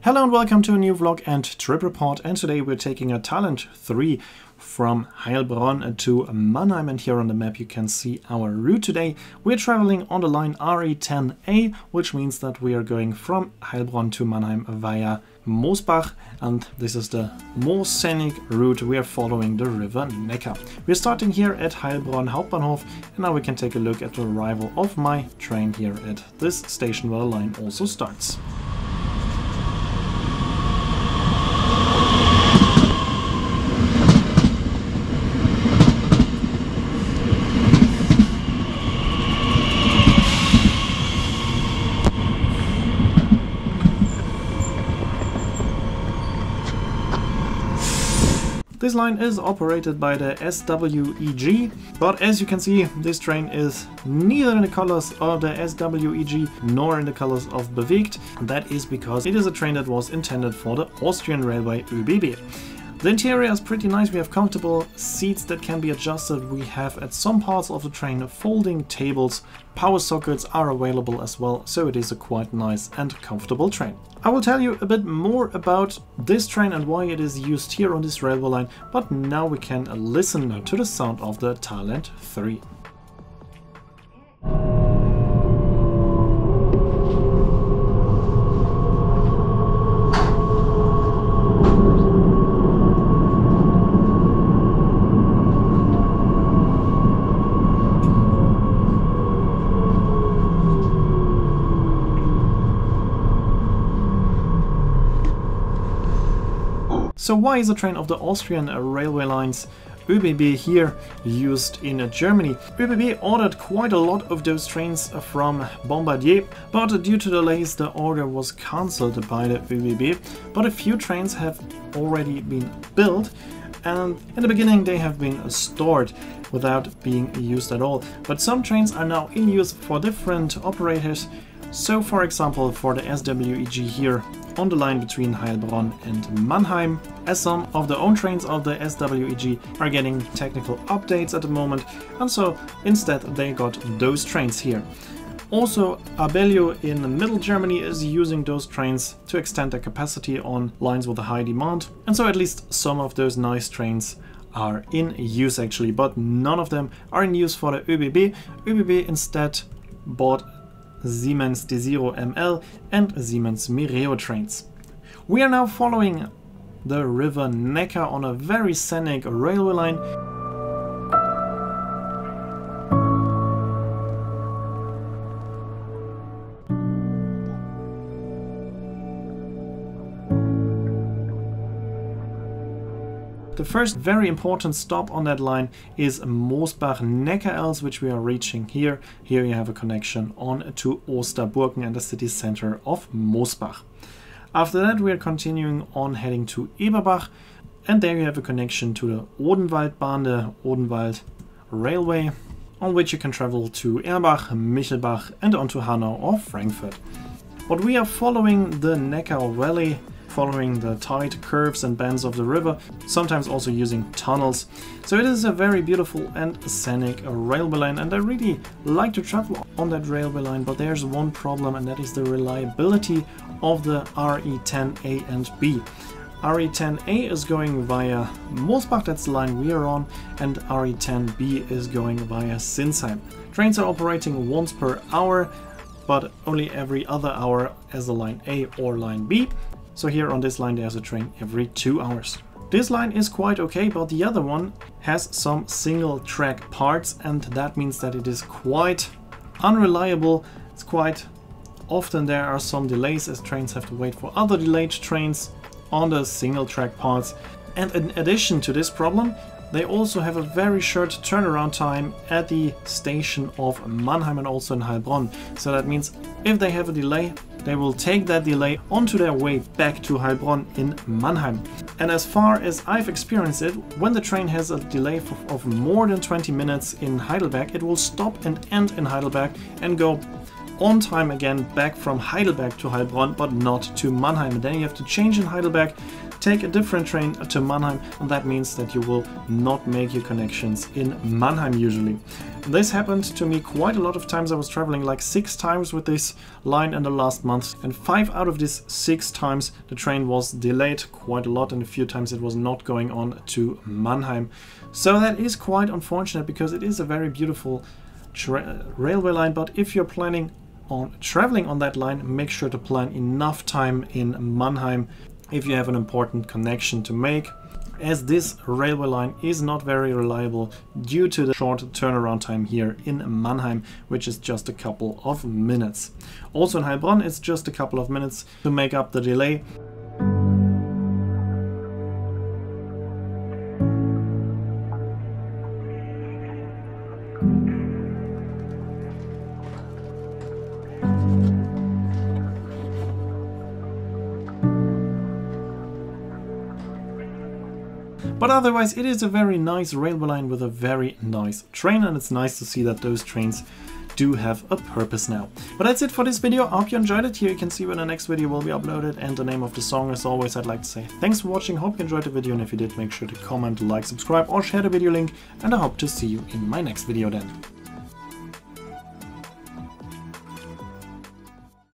Hello and welcome to a new vlog and trip report, and today we're taking a Thailand 3 from Heilbronn to Mannheim, and here on the map you can see our route today. We're traveling on the line RE10A, which means that we are going from Heilbronn to Mannheim via Moosbach, and this is the more scenic route. We are following the river Neckar. We're starting here at Heilbronn Hauptbahnhof, and now we can take a look at the arrival of my train here at this station where the line also starts. This line is operated by the SWEG, but as you can see, this train is neither in the colors of the SWEG nor in the colors of Bewegt. That is because it is a train that was intended for the Austrian railway ÖBB. The interior is pretty nice. We have comfortable seats that can be adjusted. We have at some parts of the train folding tables. Power sockets are available as well, so it is a quite nice and comfortable train. I will tell you a bit more about this train and why it is used here on this railway line, but now we can listen to the sound of the Thailand 3. So why is a train of the Austrian railway lines ÖBB here used in Germany? ÖBB ordered quite a lot of those trains from Bombardier, but due to delays the order was cancelled by the ÖBB. But a few trains have already been built, and in the beginning they have been stored without being used at all. But some trains are now in use for different operators. So for example for the SWEG here on the line between Heilbronn and Mannheim, as some of the own trains of the SWEG are getting technical updates at the moment, and so instead they got those trains here. Also, Abellio in Middle Germany is using those trains to extend their capacity on lines with a high demand, and so at least some of those nice trains are in use actually, but none of them are in use for the ÖBB. ÖBB instead bought Siemens D0 ML and Siemens Mireo trains. We are now following the river Neckar on a very scenic railway line. The first very important stop on that line is Moosbach-Neckar-Els, which we are reaching here. Here you have a connection on to Osterburken and the city center of Moosbach. After that we are continuing on heading to Eberbach, and there you have a connection to the Odenwaldbahn, the Odenwald Railway, on which you can travel to Erbach, Michelbach and on to Hanau or Frankfurt. But we are following the Neckar Valley, following the tight curves and bends of the river, sometimes also using tunnels. So it is a very beautiful and scenic railway line, and I really like to travel on that railway line, but there's one problem, and that is the reliability of the RE10A and B. RE10A is going via Moosbach, that's the line we are on, and RE10B is going via Sinsheim. Trains are operating once per hour, but only every other hour as the line A or line B. So here on this line there's a train every 2 hours. This line is quite okay, but the other one has some single track parts, and that means that it is quite unreliable. It's quite often there are some delays as trains have to wait for other delayed trains on the single track parts. And in addition to this problem, they also have a very short turnaround time at the station of Mannheim and also in Heilbronn. So that means if they have a delay, they will take that delay onto their way back to Heilbronn in Mannheim. And as far as I've experienced it, when the train has a delay of more than 20 minutes in Heidelberg, it will stop and end in Heidelberg and go on time again back from Heidelberg to Heilbronn, but not to Mannheim. And then you have to change in Heidelberg take a different train to Mannheim, and that means that you will not make your connections in Mannheim usually. This happened to me quite a lot of times. I was traveling like 6 times with this line in the last month, and 5 out of these 6 times the train was delayed quite a lot, and a few times it was not going on to Mannheim. So that is quite unfortunate, because it is a very beautiful railway line, but if you're planning on traveling on that line, make sure to plan enough time in Mannheim if you have an important connection to make, as this railway line is not very reliable due to the short turnaround time here in Mannheim, which is just a couple of minutes. Also in Heilbronn it's just a couple of minutes to make up the delay. But otherwise it is a very nice railway line with a very nice train, and it's nice to see that those trains do have a purpose now. But that's it for this video. I hope you enjoyed it. Here you can see when the next video will be uploaded and the name of the song. As always, I'd like to say thanks for watching. Hope you enjoyed the video, and if you did, make sure to comment, like, subscribe or share the video link, and I hope to see you in my next video then.